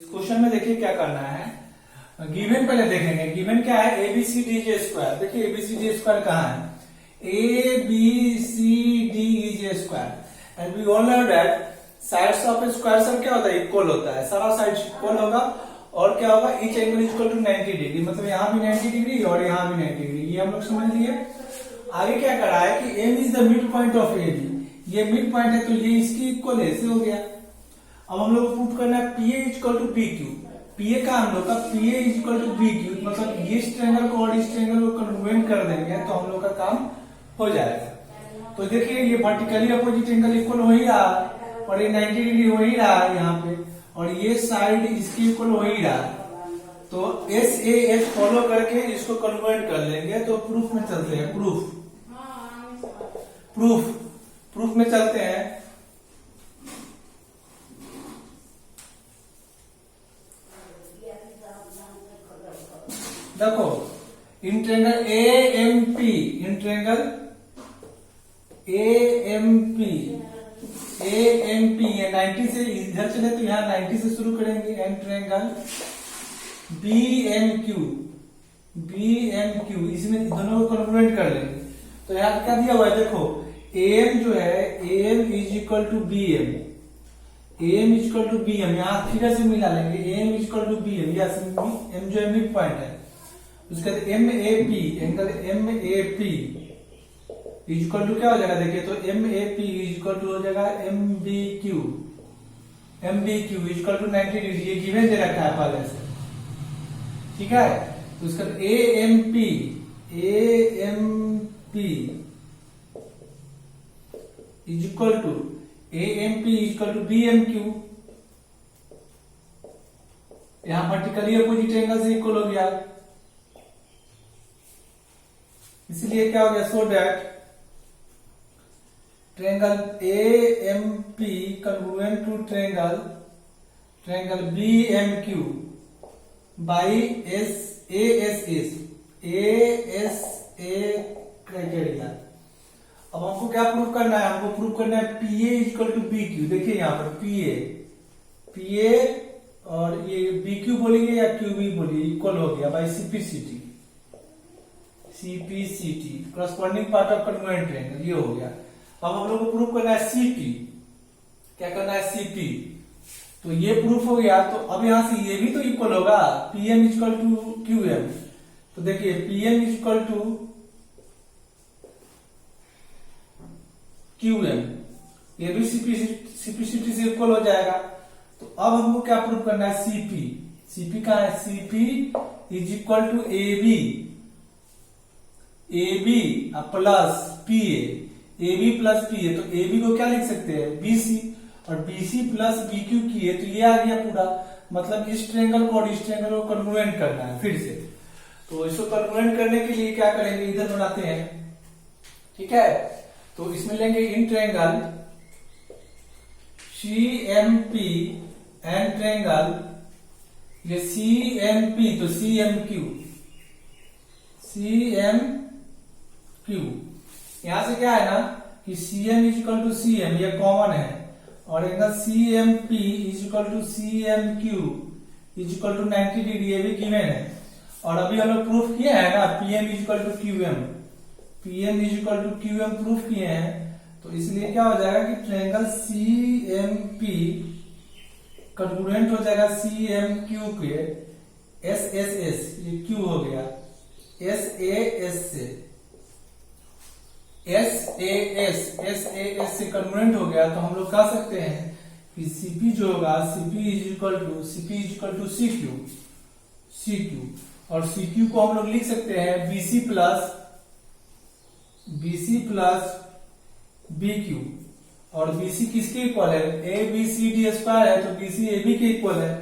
इस क्वेश्चन में देखिए क्या करना है। गिवन पहले देखेंगे। गिवन क्या है? ABCDJ square. देखिए ABCD स्क्वायर कहाँ है? ABCDEJ square and we all know that sides of a square sir क्या होता है? इक्वल होता है। सारा साइड इक्वल होगा और क्या होगा? Each angle equal to 90 degree. मतलब यहाँ भी 90 डिग्री और यहाँ भी 90 डिग्री। ये हम लोग समझ लिए। आगे क्या कर रहा है कि M is the mid point of AB। ये मिड पॉइंट है तो ये इसकी इक्वल ऐसे हो गया। अब हम लोग को प्रूव करना है PA equal to PQ। PA का हम लोग का PA इक्वल टू PQ, मतलब इस ट्रायंगल को और इस ट्रायंगल को कन्वर्ट कर देंगे तो हम लोग का काम हो जाएगा। तो देखिए ये वर्टिकली अपोजिट एंगल इक्वल हो ही रहा और ये 90 डिग्री हो ही रहा है यहाँ पे, और ये साइड इसकी इक्वल हो ही रहा है। तो SAS फॉलो करके इसको कन्वर्ट कर लेंगे। तो प्रूफ में चलते हैं। प्रूफ में चलते हैं। देखो इन ट्रायंगल AMP ये 90 से इधर चले तो यहाँ 90 से शुरू करेंगे। एंड ट्रायंगल BMQ इसमें दोनों को कन्वर्ट कर लेंगे। तो यहाँ क्या दिया हुआ है? देखो AM जो है AM is equal to BM। यहाँ फिगर से मिला लेंगे। AM is equal to BM। M जो है मिड पॉइंट है। उसके बाद MAP angle MAP equal to क्या हो जाएगा? देखिए तो MAP इक्वल टू हो जाएगा MBQ इक्वल टू 90 डिग्री। ये गिवन दे रखा है पहले से, ठीक है। तो उसका AMP इक्वल टू BMQ। यहां वर्टिकली अपोजिट एंगल से इक्वल हो गया, इसलिए क्या हो गया? So that triangle AMP congruent to triangle BMQ by ASA criteria. अब हमको क्या प्रूव करना है? हमको प्रूव करना है PA इक्वल टू BQ। देखिए यहाँ पर PA और ये BQ बोलेंगे या QB बोलिए, इक्वल हो गया by CPCT corresponding part of convergent triangle. ये हो गया। अब हम लोग को प्रूव करना है CP। क्या करना है? CP। तो ये प्रूफ हो गया। तो अब यहां से ये भी तो इक्वल होगा। PM equal to QM। तो देखिए PM इक्वल टू QM, ये भी CPCT से इक्वल हो जाएगा। तो अब हमको क्या प्रूव करना है? CP का है CP is equal to AB plus PA। AB plus PA, तो AB को क्या लिख सकते हैं? BC, और BC प्लस BQ किए तो ये आ गया पूरा। मतलब इस ट्रायंगल को और इस ट्रायंगल को कन्वर्ट करना है फिर से। तो इसको कन्वर्ट करने के लिए क्या करेंगे? इधर बनाते हैं, ठीक है। तो इसमें लेंगे in triangle CMP and triangle ये CMP, तो CMQ यहां से क्या है ना कि CM इक्वल टू CM ये कॉमन है, और angle CMP equal to CMQ equal to 90 degree ये भी गिवन है। और अभी हम लोग प्रूफ किए हैं ना PM equal to QM proof किए हैं। तो इसलिए क्या हो जाएगा कि ट्रायंगल CMP कन्वर्जेंट हो जाएगा CMQ के SSS, ये Q हो गया SAS से कन्वर्जेंट हो गया। तो हम लोग कह सकते हैं कि CP जो होगा CP इक्वल टू CQ, और CQ को हम लोग लिख सकते हैं BC प्लस BQ। और BC किसके इक्वल है? ABCD स्क्वायर है, तो BC AB के इक्वल है।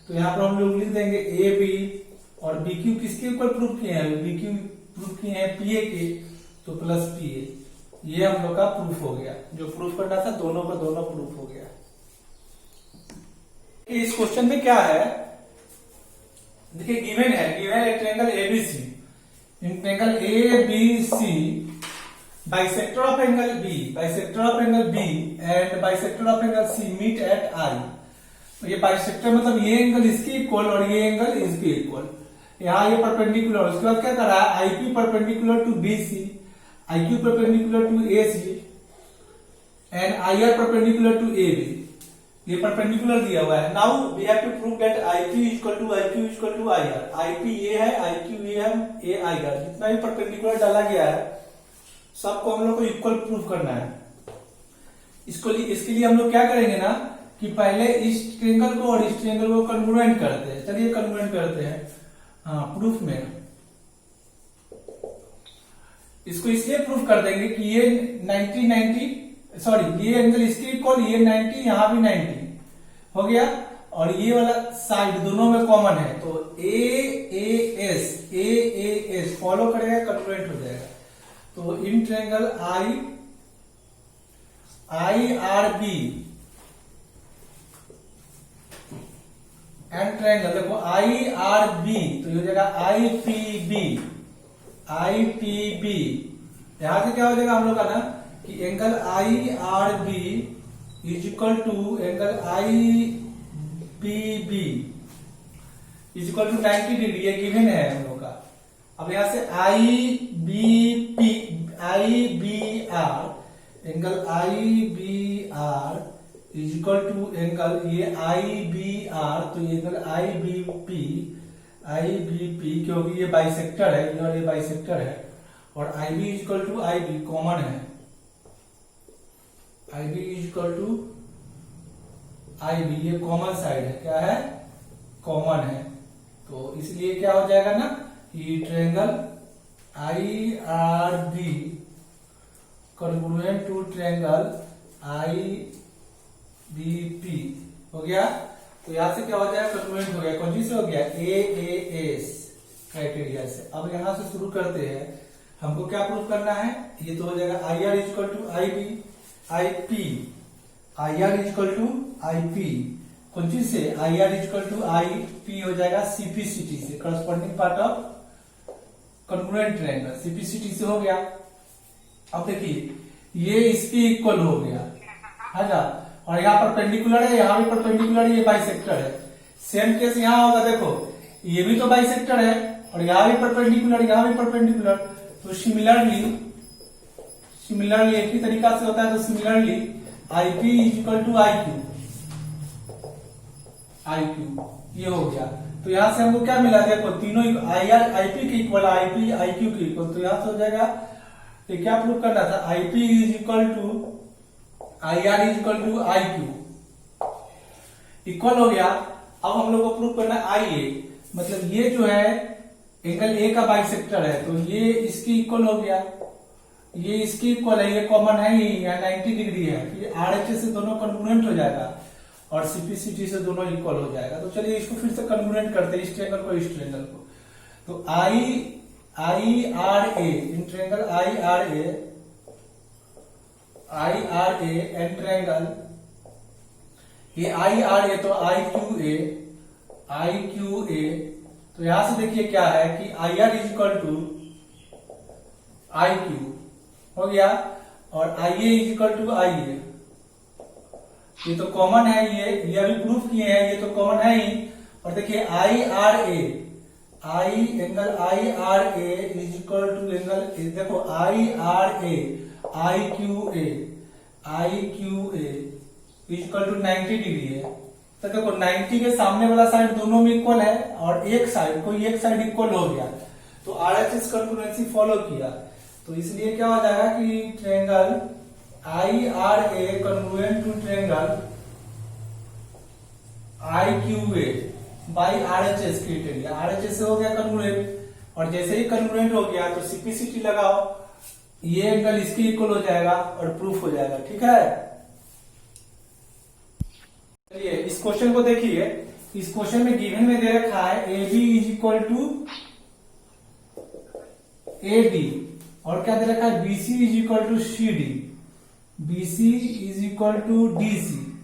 तो यहाँ पर हम लोग लिख देंगे AB, और BQ किसके इक्वल प्रूफ किए हैं? BQ प्रूफ किए हैं PA के, तो प्लस PA। ये हम लोग का प्रूफ हो गया। जो प्रूफ करना था दोनों का दोनों प्रूफ हो गया। इस क्वेश्चन में क्या है? देखिए गिवन है triangle ABC। In triangle ABC Bisector of angle B and bisector of angle C meet at I. ये बाइसेक्टर मतलब ये एंगल इसके इक्वल और ये एंगल इसके इक्वल, यहाँ ये परपेंडिकुलर। उसके बाद क्या कर रहा है, IP perpendicular to BC, IQ perpendicular to AC and IR perpendicular to AB. ये परपेंडिकुलर दिया हुआ है। Now we have to prove that IP equal to IQ equal to IR. IP ये है, आईक्यू ये है, ए आईआर, जितना भी परपेंडिकुलर डाला गया है सबको हम लोग को इक्वल प्रूव करना है। इसके लिए हम लोग क्या करेंगे ना कि पहले इस ट्रायंगल को और इस ट्रायंगल को कन्ग्रुएंट करते हैं। चलिए कन्ग्रुएंट करते हैं। हाँ, प्रूफ में इसको इसलिए प्रूफ कर देंगे कि ये 90 ये एंगल इसके इक्वल, ये 90, यहां भी 90 हो गया, और ये वाला साइड दोनों में कॉमन है, तो ए एस फॉलो करेगा, कन्वर्ट हो जाएगा। तो in triangle I R B and triangle, देखो आई आर बी तो ये हो जाएगा आई पी बी। यहां से क्या हो जाएगा हम लोग का ना कि angle I R B is equal to angle I B B is equal to 90 degree, ये गिवन है हम लोग का। अब यहां से I B R angle I B R is equal to angle ये आई बी आर, तो ये एंगल आई बी पी क्योंकि ये बाइसेक्टर है, ये और ये बाइसेक्टर है, और I B is equal to I B common है, I B is equal to I B, ये कॉमन साइड है, क्या है, कॉमन है। तो इसलिए क्या हो जाएगा ना, ये triangle I R B congruent to triangle I B P हो गया। तो यहां से क्या हो जाएगा, कॉन्ग्रुएंट हो गया, कौन चीज से हो गया, ए एस क्राइटेरिया से। अब यहां से शुरू करते हैं, हमको क्या प्रूव करना है, ये तो हो जाएगा I R is equal to I B I P, I R is equal to I P, कौन चीज से, I R is equal to I P हो जाएगा सीपीसीटी से, corresponding part of congruent triangle, CPCT से हो गया। अब देखिए ये इसके इक्वल हो गया है ना, और यहाँ परपेंडिकुलर है, यहाँ भी परपेंडिकुलर है, ये बाइसेक्टर है। सेम केस यहाँ होगा, देखो ये भी तो बाइसेक्टर है और यहाँ भी परपेंडिकुलर, यहाँ भी परपेंडिकुलर, तो सिमिलरली एक ही तरीका से होता है। तो similarly I P is equal to I Q ये हो गया। तो यहां से हमको क्या मिला, देखो तीनों आई आर आई पी के equal, I P I Q के इक्वल, तो यहां से हो जाएगा, ये क्या प्रूव करना था, I P is equal to I R is equal to I Q equal हो गया। अब हम लोग को प्रूव करना है आई ए, मतलब ये जो है एंगल ए का बाइसेक्टर है, तो ये इसके इक्वल हो गया, ये इसके इक्वल है, ये कॉमन है ही, यहाँ 90 डिग्री है, फिर आरएचएस से दोनों कन्ग्रुएंट हो जाएगा और सीपीसीटी से दोनों इक्वल हो जाएगा। तो चलिए इसको फिर से कन्ग्रुएंट करते हैं, इस ट्रायंगल को इस ट्रायंगल को। तो आई R A in triangle I R A and triangle ये आई आर ए, तो आई क्यू ए, तो यहां से देखिए क्या है कि I R is equal to I Q हो गया, और I A is equal to I A, ये तो कॉमन है, ये अभी प्रूफ किए हैं, ये तो कॉमन है ही। और देखिए I R A angle I R A is equal to angle, देखो I R A I Q A is equal to 90 degree है। तो देखो 90 के सामने वाला साइड दोनों में इक्वल है, और एक साइड इक्वल हो गया, तो आरएचएस कॉन्ग्रुएंसी फॉलो किया। तो इसलिए क्या हो जाएगा कि triangle I R A congruent to triangle I Q A by RHS criteria, RHS से हो गया कन्ग्रुएंट, और जैसे ही कन्ग्रुएंट हो गया तो सीपीसीटी लगाओ, ये एंगल इसके इक्वल हो जाएगा और प्रूफ हो जाएगा। ठीक है, चलिए इस क्वेश्चन को देखिए। इस क्वेश्चन में गिवन में दे रखा है A B is equal to A D, और क्या दे रखा है BC is equal to C D, BC is equal to D C,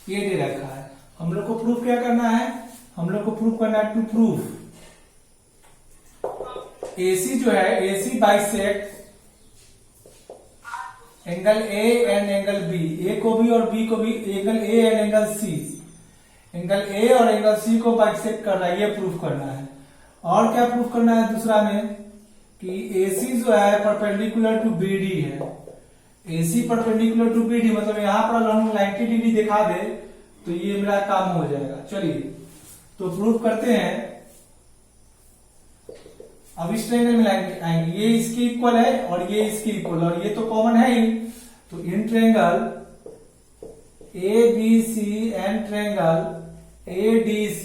ये दे रखा है। हम लोग को प्रूफ क्या करना है, हम लोग को प्रूफ करना है, टू प्रूफ एसी जो है, AC bisect angle A and angle B, A को भी और बी को भी, angle A and angle C, angle A और एंगल सी को बाइसेक्ट कर रहा है, ये प्रूफ करना है। और क्या प्रूफ करना है दूसरा में कि AC जो है परपेंडिकुलर टू BD है। AC परपेंडिकुलर टू BD मतलब यहां पर अगर हम 90 डिग्री दिखा दे तो ये मेरा काम हो जाएगा। चलिए तो प्रूफ करते हैं। अब इस ट्रायंगल में आएंगे, ये इसके इक्वल है और ये इसके इक्वल, और ये तो कॉमन है ही। तो in triangle ABC and triangle ADC,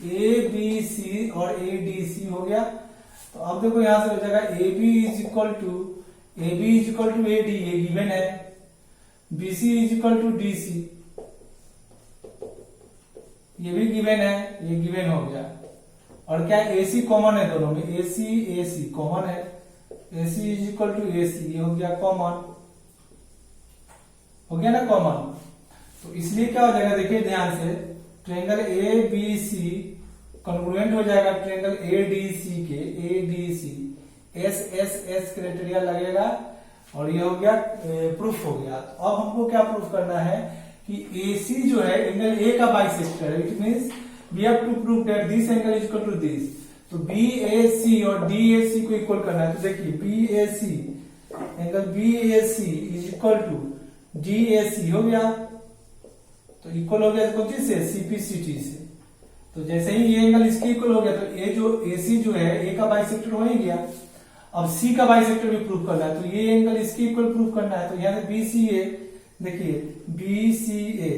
ABC और ADC हो गया। तो अब देखो यहां से हो जाएगा AB is equal to AD, ये गिवन है। BC is equal to DC, ये भी गिवन है, ये गिवन हो गया। और क्या AC कॉमन है दोनों में, AC कॉमन है, AC is equal to AC, ये हो गया कॉमन, हो गया ना कॉमन। तो इसलिए क्या हो जाएगा देखिए ध्यान से, ट्रायंगल ABC कॉन्ग्रुएंट हो जाएगा ट्रायंगल ADC के, ADC SSS क्राइटेरिया लगेगा और ये हो गया प्रूफ हो गया। तो अब हमको क्या प्रूफ करना है कि AC जो है एंगल A का बाइसेक्टर है। It means we have to prove that this angle is equal to this. तो BAC और DAC को इक्वल करना है। तो देखिए BAC, angle BAC is equal to DAC हो गया। तो इक्वल हो गया कौन चीज से, CPCT से। तो जैसे ही ये एंगल इसके इक्वल हो गया तो ये जो AC जो है A का बाइसेक्टर हो ही गया। अब C का बाइसेक्टर भी प्रूव करना है, तो ये एंगल इसके इक्वल प्रूव करना है। तो यहां से BCA देखिए, BCA,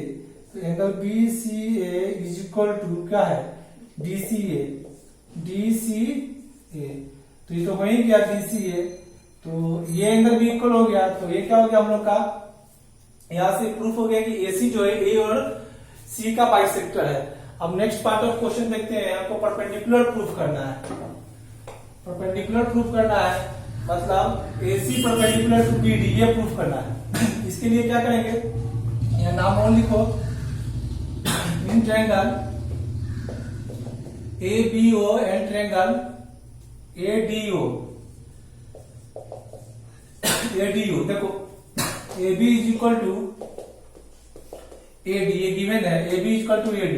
तो angle BCA is equal to क्या है, DCA, तो ये तो हो ही गया DCA। तो ये एंगल भी इक्वल हो गया। तो ये क्या हो गया हम लोग का, यहां से प्रूफ हो गया कि AC जो है A और C का बाइसेक्टर है। अब नेक्स्ट पार्ट ऑफ क्वेश्चन देखते हैं। आपको परपेंडिकुलर प्रूफ करना है, परपेंडिकुलर प्रूफ करना है मतलब AC परपेंडिकुलर टू BD, ये प्रूफ करना है। इसके लिए क्या करेंगे, यह नाम और लिखो। इन triangle ABO and triangle ADO देखो AB is equal to AD, ये गिवन है, AB is equal to AD।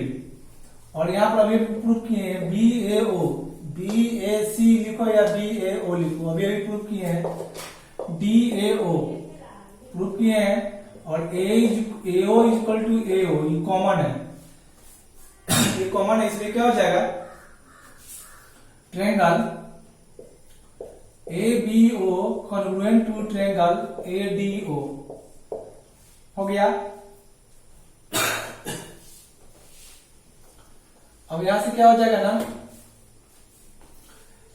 और यहां पर अभी प्रूफ किए हैं BAO, BAC लिखो या BAO लिखो, अभी प्रूफ किए हैं DAO प्रूफ किए हैं। और AO is equal to AO, ये कॉमन है, ये कॉमन है, इसलिए क्या हो जाएगा, triangle ABO congruent to triangle ADO हो गया। अब यहां से क्या हो जाएगा ना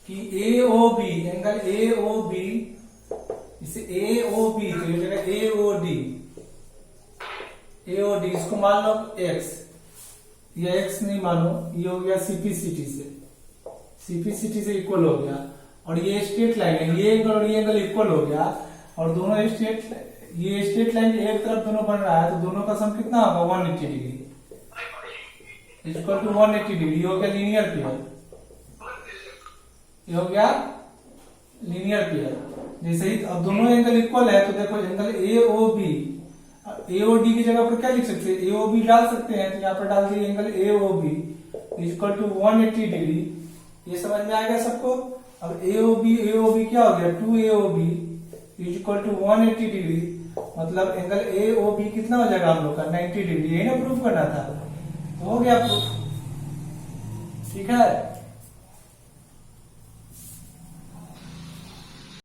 कि AOB, एंगल AOB, इसे AOB तो ये जगह AOD, इसको मान लो X, ये X नहीं मानो, ये हो गया CPCT से इक्वल हो गया। और ये स्ट्रेट लाइन है, ये एंगल और ये एंगल इक्वल हो गया। और दोनों ये स्ट्रेट लाइन एक तरफ दोनों बन रहा है, तो दोनों का सम कितना होगा 180 डिग्री इक्वल टू 180 डिग्री। ये हो गया लीनियर पेयर, ये हो गया लीनियर पेयर। जैसे ही अब दोनों एंगल इक्वल है तो देखो एंगल AOD की जगह पर क्या लिख सकते हैं, AOB डाल सकते हैं। तो यहाँ पर डाल दिए angle AOB equal to 180 degree. ये समझ में आएगा सबको। अब AOB क्या हो गया, 2AOB is equal to 180 degree, मतलब एंगल AOB कितना हो जाएगा हम लोग का 90 डिग्री। यही ना प्रूफ करना था, तो हो गया प्रूफ, ठीक है।